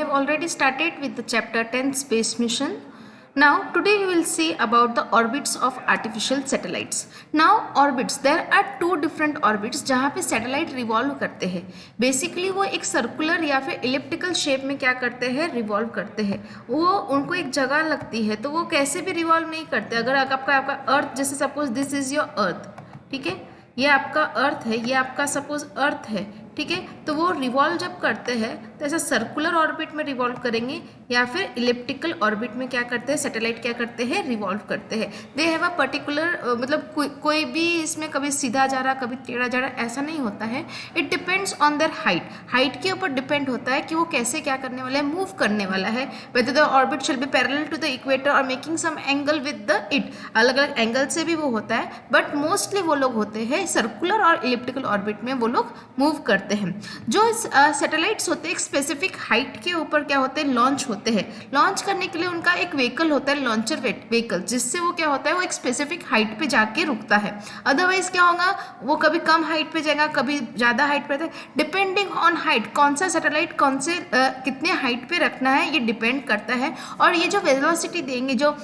I have already started with the chapter 10 space mission. Now today we will see about the orbits of artificial satellites. Now orbits, there are two different orbits जहाँ पे satellite revolve करते हैं. Basically वो एक circular या फिर elliptical shape में क्या करते हैं, रिवॉल्व करते हैं. वो उनको एक जगह लगती है तो वो कैसे भी रिवॉल्व नहीं करते. अगर आपका अर्थ, जैसे suppose this is your earth, ठीक है, ये आपका अर्थ है, ये आपका सपोज अर्थ है, ठीक है, तो वो रिवॉल्व जब करते हैं तो ऐसा सर्कुलर ऑर्बिट में रिवॉल्व करेंगे या फिर इलिप्टिकल ऑर्बिट में क्या करते हैं, सैटेलाइट क्या करते हैं, रिवॉल्व करते हैं. दे हैव अ पर्टिकुलर, मतलब कोई भी इसमें कभी सीधा जा रहा कभी टेढ़ा जा रहा ऐसा नहीं होता है. It depends on their height के ऊपर डिपेंड होता है कि वो कैसे क्या करने वाला है, मूव करने वाला है. Whether the orbit shall be parallel to the equator or making some angle with the it, अलग अलग एंगल से भी वो होता है, बट मोस्टली वो लोग होते हैं सर्कुलर और इलिप्टिकल ऑर्बिट में वो लोग मूव करते हैं. जो सैटेलाइट्स होते हैं एक स्पेसिफिक हाइट के ऊपर क्या होते हैं, लॉन्च होते हैं. लॉन्च करने के लिए उनका एक व्हीकल होता है, लॉन्चर व्हीकल, जिससे वो क्या होता है, वो एक स्पेसिफिक हाइट पे जाके रुकता है. अदरवाइज क्या होगा, वो कभी कम हाइट पे जाएगा, कभी ज़्यादा हाइट पे. डिपेंडिंग ऑन हाइट, कौन सा सैटेलाइट कौन से कितने हाइट पे रखना है ये डिपेंड करता है. और ये जो वेलोसिटी देंगे, जो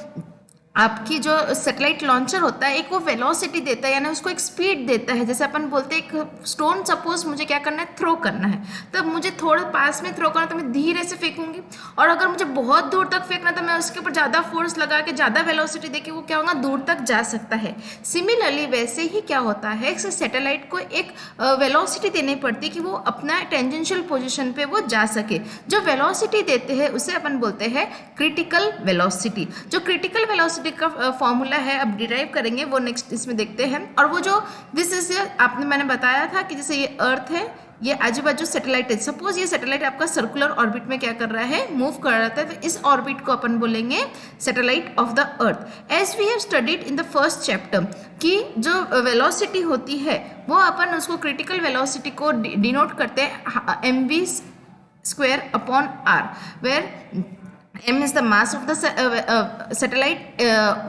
आपकी जो सैटेलाइट लॉन्चर होता है, एक वो वेलोसिटी देता है, यानी उसको एक स्पीड देता है. जैसे अपन बोलते हैं एक स्टोन सपोज मुझे क्या करना है, थ्रो करना है, तब मुझे थोड़ा पास में थ्रो करना है तो मैं धीरे से फेंकूंगी. और अगर मुझे बहुत दूर तक फेंकना तो मैं उसके ऊपर ज़्यादा फोर्स लगा के ज़्यादा वेलोसिटी दे के वो क्या होगा, दूर तक जा सकता है. सिमिलरली वैसे ही क्या होता है, सैटेलाइट को एक वेलोसिटी देनी पड़ती है कि वो अपना टेंजेंशियल पोजिशन पे वो जा सके. जो वेलोसिटी देते हैं उसे अपन बोलते हैं क्रिटिकल वेलोसिटी. जो क्रिटिकल वेलोसिटी का फॉर्मूला है, अब डिराइव करेंगे, वो नेक्स्ट इसमें देखते हैं. और वो जो दिस इज, मैंने बताया था कि जैसे ये अर्थ है, ये आजू बाजू सैटेलाइट है. सपोज ये सैटेलाइट आपका सर्कुलर ऑर्बिट में क्या कर रहा है, मूव कर रहा था, तो इस ऑर्बिट को अपन बोलेंगे satellite of the earth. As we have studied in the first chapter कि जो वेलोसिटी होती है वो अपन उसको क्रिटिकल वेलोसिटी को डिनोट करते हैं mv² upon r, where m is the mass of the satellite,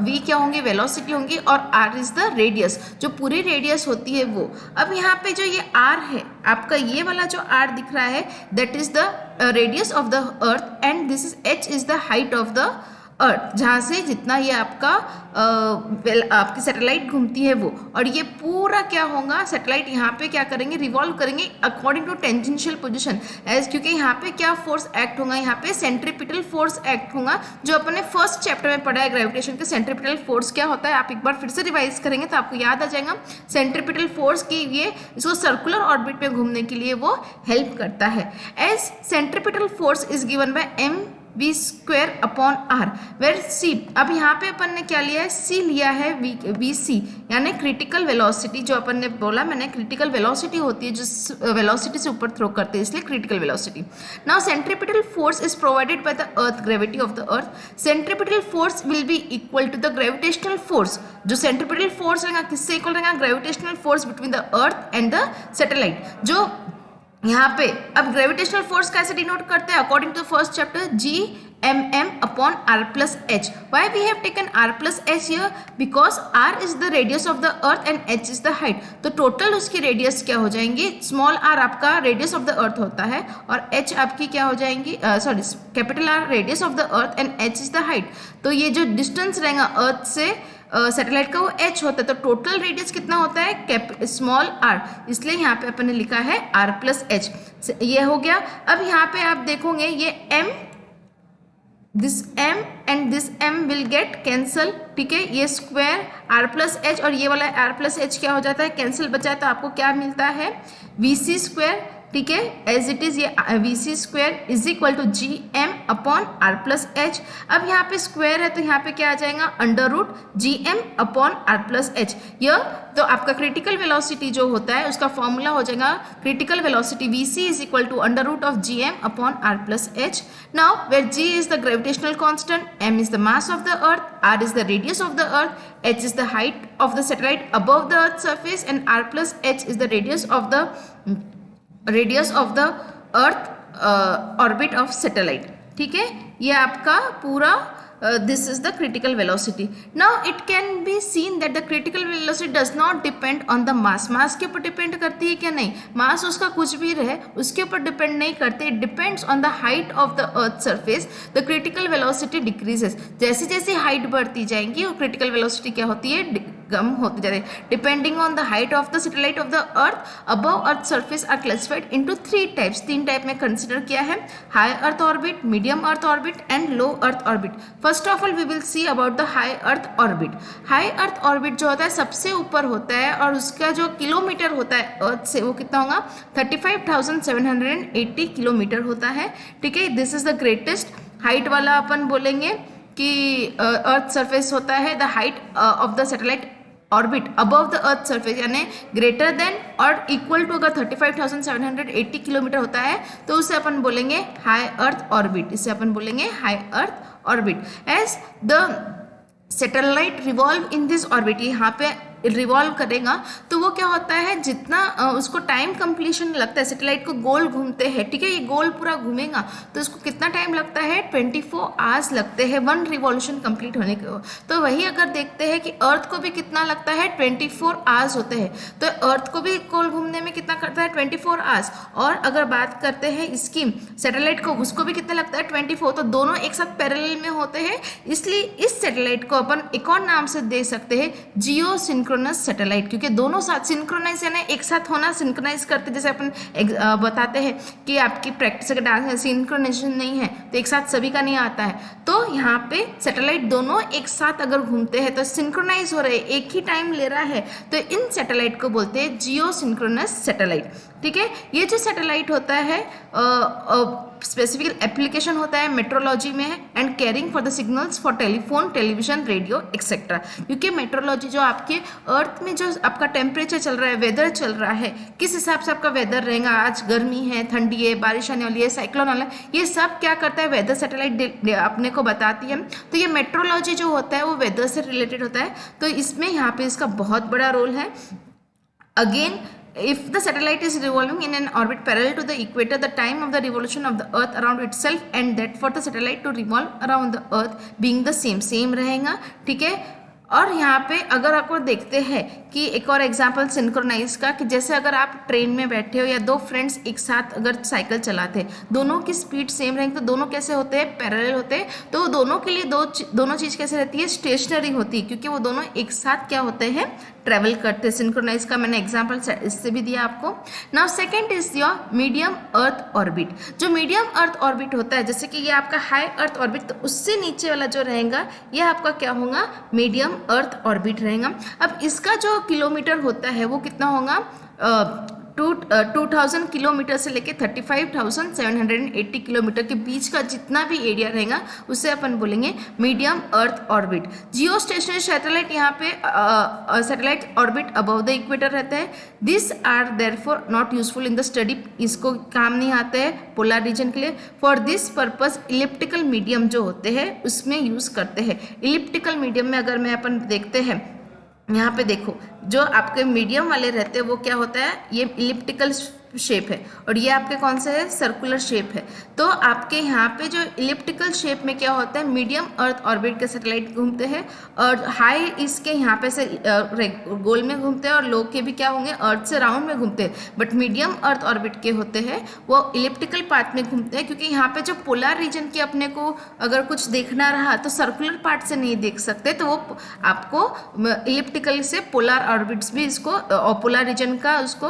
v क्या होंगी, वेलोसिटी होंगी, और r इज द रेडियस, जो पूरी रेडियस होती है वो. अब यहाँ पे जो ये r है आपका, ये वाला जो r दिख रहा है, that is the radius of the earth, and this is h is the height of the अर्थ, जहाँ से जितना ये आपका आपकी सैटेलाइट घूमती है वो. और ये पूरा क्या होगा, सैटेलाइट यहाँ पे क्या करेंगे, रिवॉल्व करेंगे according to tangential position. As क्योंकि यहाँ पे क्या फोर्स एक्ट होगा, यहाँ पे सेंट्रीपिटल फोर्स एक्ट होगा, जो अपने फर्स्ट चैप्टर में पढ़ा है ग्रेविटेशन के. सेंट्रीपिटल फोर्स क्या होता है, आप एक बार फिर से रिवाइज करेंगे तो आपको याद आ जाएगा. सेंट्रीपिटल फोर्स की ये इसको सर्कुलर ऑर्बिट में घूमने के लिए वो हेल्प करता है. As centripetal force is given by mv² upon r, where c. अब यहाँ पे अपन ने क्या लिया है, c लिया है, vc यानी क्रिटिकल वेलोसिटी. जो अपन ने बोला मैंने, क्रिटिकल वेलोसिटी होती है जो वेलोसिटी से ऊपर थ्रो करते हैं, इसलिए critical velocity. Now centripetal force is provided by the earth, gravity of the earth. Centripetal force will be equal to the gravitational force. जो सेंट्रीपिटल फोर्स रहेगा किससे इक्वल रहेगा, gravitational force between the earth and the satellite. जो यहाँ पे अब gravitational force कैसे denote करते हैं, according to first chapter, Gmm upon r plus h. Why we have taken r plus h here, because r is the radius of the earth and h is the height. तो total उसकी radius क्या हो जाएंगी, small r आपका radius of the earth होता है और h आपकी क्या हो जाएंगी, sorry capital R radius of the earth and h is the height. तो ये जो डिस्टेंस रहेगा अर्थ से सैटेलाइट का वो h होता है. तो टोटल रेडियस कितना होता है, स्मॉल r, इसलिए यहाँ पे अपन ने लिखा है r plus h. ये हो गया. अब यहाँ पे आप देखोगे ये m, this m and this m will get cancel, ठीक है. ये स्क्वायर r plus h और ये वाला r plus h क्या हो जाता है, कैंसिल बचा है, तो आपको क्या मिलता है, vc², ठीक है. एज इट इज ये vc² is equal to gm upon r plus h. अब यहाँ पे स्क्वायर है तो यहाँ पे क्या आ जाएगा, under root gm upon r plus h. यह तो आपका क्रिटिकल वेलोसिटी जो होता है उसका फॉर्मूला हो जाएगा, critical velocity vc is equal to under root of gm upon r plus h. Now where g is the gravitational constant, m is the mass of the earth, r is the radius of the earth, h is the height of the satellite above the earth's surface, and r plus h is the radius of the earth orbit of satellite. ठीक है, ये आपका पूरा this is the critical velocity. Now it can be seen that the critical velocity does not depend on the mass. मास के ऊपर depend करती है क्या? नहीं, मास उसका कुछ भी रहे उसके ऊपर डिपेंड नहीं करते. It depends on the height of the earth surface. The critical velocity decreases. जैसे जैसे हाइट बढ़ती जाएंगी वो क्रिटिकल वेलोसिटी क्या होती है? कम होती जाती है. Depending on the height of the satellite of the earth above earth surface are classified into 3 types. 3 type में कंसिडर किया है. High earth orbit, medium earth orbit and low earth orbit. First of all we will see about the high earth orbit. High earth orbit जो होता है सबसे ऊपर होता है और उसका जो किलोमीटर होता है अर्थ से वो कितना होगा? 35,780 किलोमीटर होता है. ठीक है, this is the greatest. Height वाला अपन बोलेंगे कि अर्थ सरफेस होता है the height of the satellite orbit above the earth surface, यानी ग्रेटर देन और इक्वल टू अगर 35,780 किलोमीटर होता है तो उसे अपन बोलेंगे हाई अर्थ ऑर्बिट. इसे अपन बोलेंगे high earth orbit. As the satellite revolve in this orbit, यहाँ पे रिवॉल्व करेगा तो वो क्या होता है, जितना उसको टाइम कंप्लीशन लगता है, सैटेलाइट को गोल घूमते हैं. ठीक है, ये गोल पूरा घूमेगा तो उसको कितना टाइम लगता है? 24 आवर्स लगते हैं 1 रिवॉल्यूशन कंप्लीट होने को. तो वही अगर देखते हैं कि अर्थ को भी कितना लगता है? 24 आवर्स होते हैं. तो अर्थ को भी गोल घूमने में कितना करता है? 24 आवर्स. और अगर बात करते हैं इसकी सैटेलाइट को, उसको भी कितना लगता है? 24. तो दोनों एक साथ पैरेलल में होते हैं, इसलिए इस सैटेलाइट को अपन एक और नाम से दे सकते हैं जियो सिंक्रोनस सैटेलाइट, क्योंकि दोनों साथ सिंक्रोनाइज यानी एक साथ होना, सिंक्रोनाइज करते जैसे अपन बताते हैं कि आपकी प्रैक्टिस का डांस सिंक्रोनाइजेशन नहीं है तो एक साथ सभी का नहीं आता है. तो यहाँ पे सैटेलाइट दोनों एक साथ अगर घूमते हैं तो सिंक्रोनाइज हो रहे हैं, एक ही टाइम ले रहा है, तो इन सैटेलाइट को बोलते हैं जियो सिंक्रोनस सैटेलाइट. ठीक है, ये जो सैटेलाइट होता है स्पेसिफिक एप्लीकेशन होता है मेट्रोलॉजी में and caring for the signals for telephone, television, radio etcetera. क्योंकि मेट्रोलॉजी जो आपके अर्थ में जो आपका टेम्परेचर चल रहा है, वेदर चल रहा है, किस हिसाब से आपका वेदर रहेगा, आज गर्मी है, ठंडी है, बारिश आने वाली है, साइक्लोन वाला, ये सब क्या करता है? वेदर सैटेलाइट अपने को बताती है. तो ये मेट्रोलॉजी जो होता है वो वेदर से रिलेटेड होता है. तो इसमें यहाँ पे इसका बहुत बड़ा रोल है. Again, if the satellite is revolving in an orbit parallel to the equator, the time of the revolution of the earth around itself and that for the satellite to revolve around the earth being the same रहेगा. ठीक है, और यहाँ पे अगर आपको देखते हैं कि एक और एग्जांपल सिंक्रोनाइज का, कि जैसे अगर आप ट्रेन में बैठे हो या दो फ्रेंड्स एक साथ अगर साइकिल चलाते हैं, दोनों की स्पीड सेम रहेगी तो दोनों कैसे होते हैं? पैरेलल होते हैं. तो दोनों के लिए दोनों चीज़ कैसे रहती है? स्टेशनरी होती है, क्योंकि वो दोनों एक साथ क्या होते हैं? ट्रेवल करते हैं. सिंक्रोनाइज का मैंने एग्जाम्पल इससे भी दिया आपको. Now second is your medium earth orbit. जो मीडियम अर्थ ऑर्बिट होता है, जैसे कि ये आपका हाई अर्थ ऑर्बिट, तो उससे नीचे वाला जो रहेगा ये आपका क्या होगा? मीडियम अर्थ ऑर्बिट रहेगा. अब इसका जो किलोमीटर होता है वो कितना होगा? 2000 किलोमीटर से लेके 35,780 किलोमीटर के बीच का जितना भी एरिया रहेगा उसे अपन बोलेंगे medium earth orbit. Geostationary satellite, यहाँ पे satellite orbit above the equator रहता है. This are therefore not useful in the study. इसको काम नहीं आते हैं पोलर रीजन के लिए. For this purpose elliptical medium जो होते हैं उसमें यूज़ करते हैं. इलिप्टिकल मीडियम में अगर मैं अपन देखते हैं, यहाँ पे देखो जो आपके मीडियम वाले रहते हैं वो क्या होता है? ये इलिप्टिकल शेप है और ये आपके कौन सा है? सर्कुलर शेप है. तो आपके यहाँ पे जो इलिप्टिकल शेप में क्या होता है? मीडियम अर्थ ऑर्बिट के सैटेलाइट घूमते हैं और हाई इसके यहाँ पे से गोल में घूमते हैं और लो के भी क्या होंगे? अर्थ से राउंड में घूमते हैं. बट मीडियम अर्थ ऑर्बिट के होते हैं वो इलिप्टिकल पार्ट में घूमते हैं, क्योंकि यहाँ पे जो पोलर रीजन की अपने को अगर कुछ देखना रहा तो सर्कुलर पार्ट से नहीं देख सकते, तो वो आपको इलिप्टिकल से पोलर ऑर्बिट्स भी इसको पोलर रीजन का उसको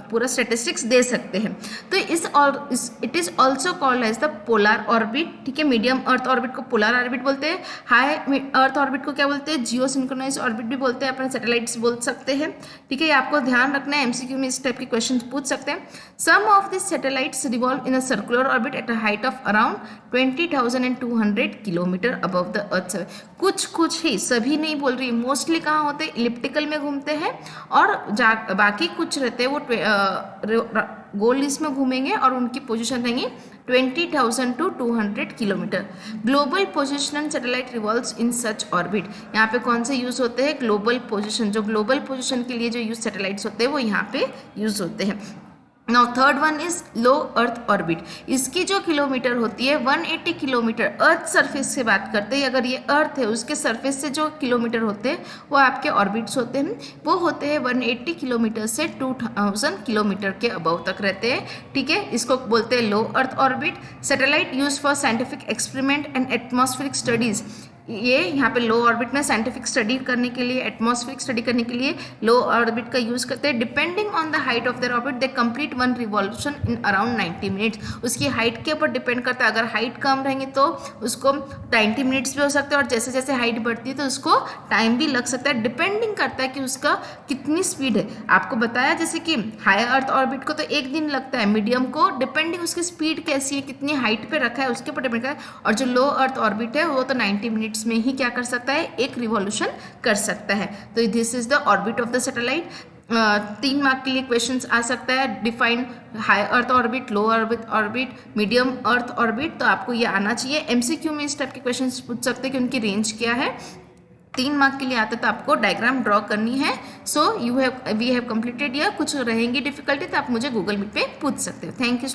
पूरा स्टैटिस्टिक्स दे सकते हैं. तो it is also called as the polar orbit. ठीक है, मीडियम अर्थ ऑर्बिट को पोलर ऑर्बिट बोलते हैं. हाई अर्थ ऑर्बिट को क्या बोलते हैं? जियो सिंक्रोनाइज ऑर्बिट भी बोलते हैं, अपने सैटेलाइट्स बोल सकते हैं. ठीक है, ये आपको ध्यान रखना है, एमसीक्यू में इस टाइप के क्वेश्चन पूछ सकते हैं. Some of this satellites revolve in a circular orbit at a height of around 20,200 kilometre above the earth. कुछ ही, सभी नहीं बोल रही, मोस्टली कहाँ होते हैं? इलिप्टिकल में घूमते हैं और बाकी कुछ रहते हैं वो गोल इसमें घूमेंगे और उनकी पोजीशन रहेंगी 20,000 to 200 kilometre. Global position satellite revolves in such orbit. यहाँ पे कौन से यूज़ होते हैं? Global position. जो ग्लोबल पोजिशन के लिए जो यूज सैटेलाइट्स होते हैं वो यहाँ पे यूज़ होते हैं. Now third one is low earth orbit. इसकी जो किलोमीटर होती है 180 किलोमीटर। अर्थ सरफेस से बात करते हैं, अगर ये अर्थ है उसके सरफेस से जो किलोमीटर होते हैं वो आपके ऑर्बिट्स होते हैं, वो होते हैं 180 किलोमीटर से 2000 किलोमीटर के अबव तक रहते हैं। ठीक है, इसको बोलते हैं low earth orbit. Satellite use for scientific experiment and atmospheric studies. ये यहाँ पे लो ऑर्बिट में साइंटिफिक स्टडी करने के लिए, एटमॉस्फेरिक स्टडी करने के लिए लो ऑर्बिट का यूज़ करते हैं। Depending on the height of their orbit they complete one revolution in around 90 minutes. उसकी हाइट के ऊपर डिपेंड करता है, अगर हाइट कम रहेंगे तो उसको 90 मिनट्स भी हो सकते हैं, और जैसे जैसे हाइट बढ़ती है तो उसको टाइम भी लग सकता है। डिपेंडिंग करता है कि उसका कितनी स्पीड है। आपको बताया जैसे कि हायर अर्थ ऑर्बिट को तो 1 दिन लगता है, मीडियम को डिपेंडिंग उसकी स्पीड कैसी है, कितनी हाइट पे रखा है उसके ऊपर डिपेंड करता है, और जो लो अर्थ ऑर्बिट है वो तो 90 मिनट्स में ही क्या कर सकता है, एक रिवॉल्यूशन कर सकता है। तो this is the orbit of the satellite. 3 mark के लिए क्वेश्चंस आ सकता है, डिफाइन हाई अर्थ ऑर्बिट, लो ऑर्बिट, मीडियम अर्थ ऑर्बिट। तो आपको ये आना चाहिए। एमसीक्यू में इस टाइप के क्वेश्चंस पूछ सकते हैं कि उनकी रेंज क्या है। 3 मार्क के लिए आते तो आपको डायग्राम ड्रॉ करनी है। So we have completed. या कुछ रहेंगी डिफिकल्टी तो आप मुझे गूगल मीट पे पूछ सकते हो। Thank you.